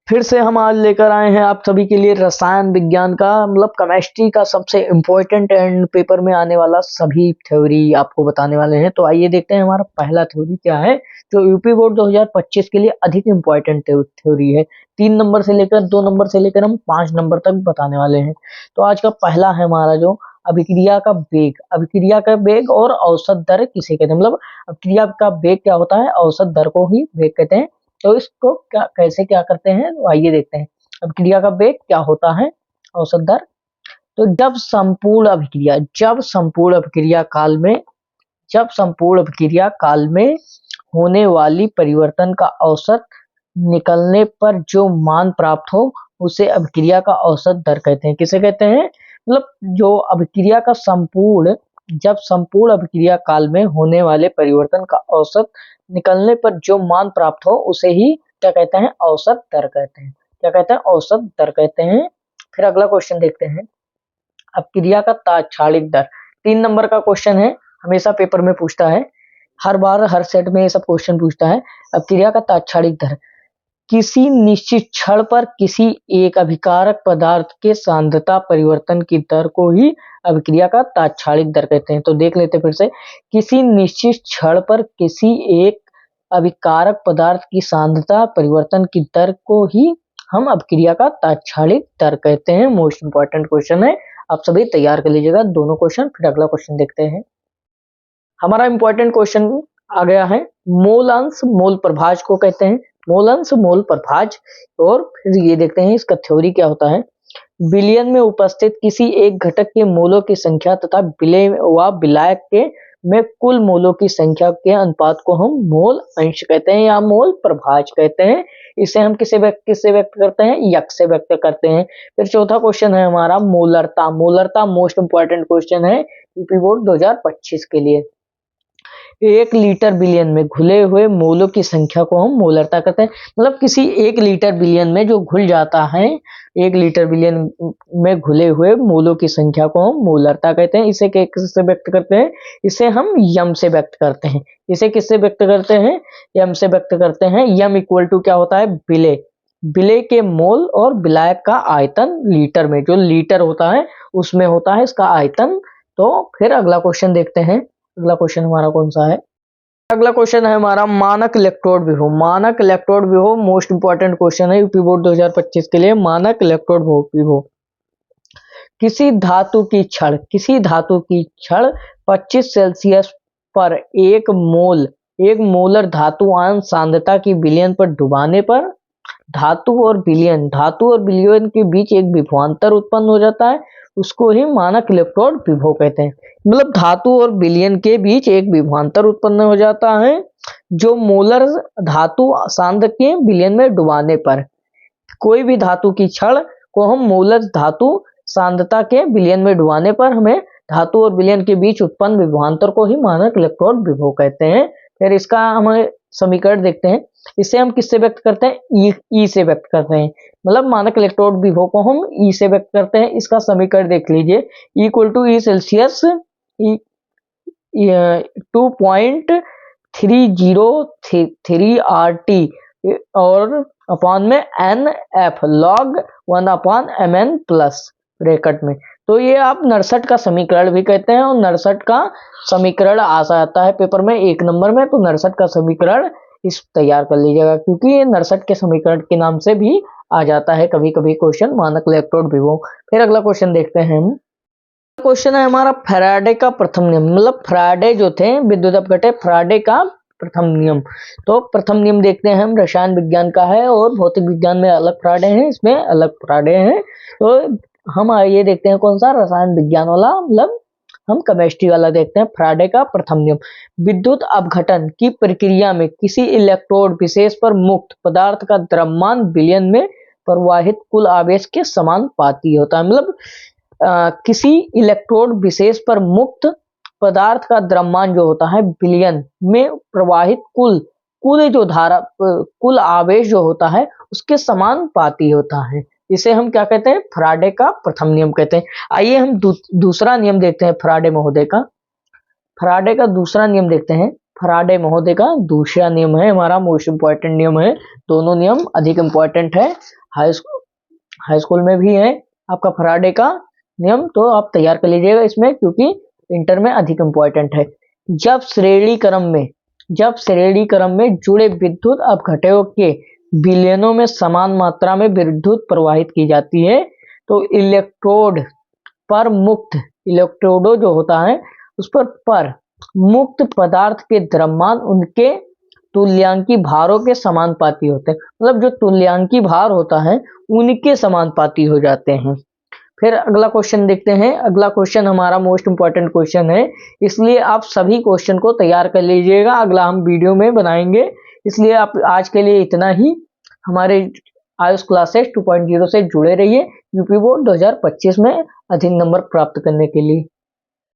फिर से हम आज लेकर आए हैं आप सभी के लिए रसायन विज्ञान का मतलब केमिस्ट्री का सबसे इम्पोर्टेंट एंड पेपर में आने वाला सभी थ्योरी आपको बताने वाले हैं। तो आइए देखते हैं हमारा पहला थ्योरी क्या है जो यूपी बोर्ड 2025 के लिए अधिक इम्पोर्टेंट थ्योरी है। 3 नंबर से लेकर 2 नंबर से लेकर हम 5 नंबर तक बताने वाले हैं। तो आज का पहला है हमारा जो अभिक्रिया का वेग और औसत दर किसे कहते हैं, मतलब अभिक्रिया का वेग क्या होता है, औसत दर को ही वेग कहते हैं। तो इसको कैसे करते हैं तो आइए देखते हैं। अभिक्रिया का वेग क्या होता है, औसत दर। तो जब संपूर्ण अभिक्रिया काल में होने वाली परिवर्तन का औसत निकलने पर जो मान प्राप्त हो उसे अभिक्रिया का औसत दर कहते हैं। किसे कहते हैं, मतलब जो अभिक्रिया का जब संपूर्ण अभिक्रिया काल में होने वाले परिवर्तन का औसत निकलने पर जो मान प्राप्त हो उसे ही क्या कहते हैं, औसत दर कहते हैं। क्या कहते हैं, औसत दर कहते हैं। फिर अगला क्वेश्चन देखते हैं, अभिक्रिया का तात्क्षणिक दर। 3 नंबर का क्वेश्चन है, हमेशा पेपर में पूछता है, हर बार हर सेट में ये सब क्वेश्चन पूछता है। अभिक्रिया का तात्क्षणिक दर किसी निश्चित क्षण पर किसी एक अभिकारक पदार्थ के सांद्रता परिवर्तन की दर को ही अभिक्रिया का तात्क्षणिक दर कहते हैं। तो देख लेते फिर से, किसी निश्चित क्षण पर किसी एक अभिकारक पदार्थ की सांद्रता परिवर्तन की दर को ही हम अभिक्रिया का तात्क्षणिक दर कहते हैं। मोस्ट इंपॉर्टेंट क्वेश्चन है, आप सभी तैयार कर लीजिएगा दोनों क्वेश्चन। फिर अगला क्वेश्चन देखते हैं, हमारा इंपॉर्टेंट क्वेश्चन आ गया है, मोल अंश मोल प्रभाज को कहते हैं। मोल अंश मोल प्रभाज। और फिर ये देखते हैं इसका थ्योरी क्या होता है। विलयन में उपस्थित किसी एक घटक के मोलों की संख्या तथा विलय व विलायक के में कुल मोलों की संख्या के अनुपात को हम मोल अंश कहते हैं या मोल प्रभाज कहते हैं। इसे हम किससे व्यक्त करते हैं, यक से व्यक्त करते हैं। फिर चौथा क्वेश्चन है हमारा मोलरता मोस्ट इंपॉर्टेंट क्वेश्चन है यूपी बोर्ड 2025 के लिए। 1 लीटर बिलियन में घुले हुए मोलों की संख्या को हम मोलरता कहते हैं। मतलब किसी 1 लीटर बिलियन में जो घुल जाता है, 1 लीटर बिलियन में घुले हुए मोलों की संख्या को हम मोलरता कहते हैं। इसे किससे व्यक्त करते हैं, इसे हम यम से व्यक्त करते हैं। इसे किससे व्यक्त करते हैं, यम से व्यक्त करते हैं। यम इक्वल टू क्या होता है, विलय के मोल और विलायक का आयतन लीटर में, जो लीटर होता है उसमें होता है इसका आयतन। तो फिर अगला क्वेश्चन देखते हैं, अगला क्वेश्चन हमारा कौन सा है, अगला क्वेश्चन है हमारा मानक इलेक्ट्रोड विभव मोस्ट इंपॉर्टेंट क्वेश्चन है यूपी बोर्ड 2025 के लिए। मानक इलेक्ट्रोड विभव किसी धातु की क्षण 25 सेल्सियस पर एक मोलर धातु आयन सांद्रता की विलयन पर डुबाने पर धातु और विलयन के बीच एक विभवांतर उत्पन्न हो जाता है, उसको ही मानक इलेक्ट्रोड विभव कहते हैं। मतलब धातु और विलयन के बीच एक विभवांतर उत्पन्न हो जाता है जो मोलर धातु सांद्र के विलयन में डुबाने पर, कोई भी धातु की क्षण को हम मोलर धातु सांद्रता के विलयन में डुबाने पर हमें धातु और विलयन के बीच उत्पन्न विभवांतर को ही मानक इलेक्ट्रोड विभव कहते हैं। फिर इसका हम समीकरण देखते हैं, इसे हम किससे व्यक्त करते हैं, ई से व्यक्त करते हैं। मतलब मानक इलेक्ट्रोड विभव को हम ई से व्यक्त करते हैं। इसका समीकरण देख लीजिए, equal to E celsius 2.3033 RT और अपॉन में NF log 1/mn plus bracket में। तो ये आप 69 का समीकरण भी कहते हैं, और 69 का समीकरण आ जाता है पेपर में 1 नंबर में। तो 69 का समीकरण इस तैयार कर लीजिएगा, क्योंकि ये 69 के समीकरण के नाम से भी आ जाता है कभी कभी क्वेश्चन, मानक इलेक्ट्रोड विभव। फिर अगला क्वेश्चन देखते हैं हम, क्वेश्चन है हमारा फैराडे का प्रथम नियम। मतलब फैराडे जो थे विद्युत अपघटे, फैराडे का प्रथम नियम। तो प्रथम नियम देखते हैं हम, रसायन विज्ञान का है और भौतिक विज्ञान में अलग फैराडे हैं, इसमें अलग फैराडे हैं। तो हम ये देखते हैं कौन सा, रसायन विज्ञान वाला, मतलब हम केमिस्ट्री वाला देखते हैं। फैराडे का प्रथम नियम, विद्युत अपघटन की प्रक्रिया में किसी इलेक्ट्रोड विशेष पर मुक्त पदार्थ का द्रव्यमान विलयन में प्रवाहित कुल आवेश के समानुपाती होता है। मतलब किसी इलेक्ट्रोड विशेष पर मुक्त पदार्थ का द्रव्यमान जो होता है विलयन में प्रवाहित कुल आवेश जो होता है उसके समानुपाती होता है। इसे हम क्या कहते हैं, फैराडे का प्रथम नियम कहते हैं। आइए हम दूसरा नियम देखते हैं फैराडे महोदय का। फैराडे का दूसरा नियम देखते हैं। फैराडे महोदय का दूसरा नियम है हमारा मोस्ट इंपॉर्टेंट नियम है। दोनों नियम अधिक इंपॉर्टेंट है, हाई स्कूल में भी है आपका फैराडे का नियम, तो आप तैयार कर लीजिएगा इसमें, क्योंकि इंटर में अधिक इंपॉर्टेंट है। जब श्रेणी क्रम में जुड़े विद्युत अपघटकों के विलयनों में समान मात्रा में विद्युत प्रवाहित की जाती है, तो इलेक्ट्रोडो जो होता है उस पर मुक्त पदार्थ के द्रव्यमान उनके तुल्यांकी भारों के समानुपाती होते हैं। मतलब जो तुल्यांकी भार होता है उनके समानुपाती हो जाते हैं। फिर अगला क्वेश्चन देखते हैं। अगला क्वेश्चन हमारा मोस्ट इंपॉर्टेंट क्वेश्चन है, इसलिए आप सभी क्वेश्चन को तैयार कर लीजिएगा, अगला हम वीडियो में बनाएंगे। इसलिए आप आज के लिए इतना ही। हमारे आयुष क्लासेस 2.0 से जुड़े रहिए यूपी बोर्ड 2025 में अधिक नंबर प्राप्त करने के लिए।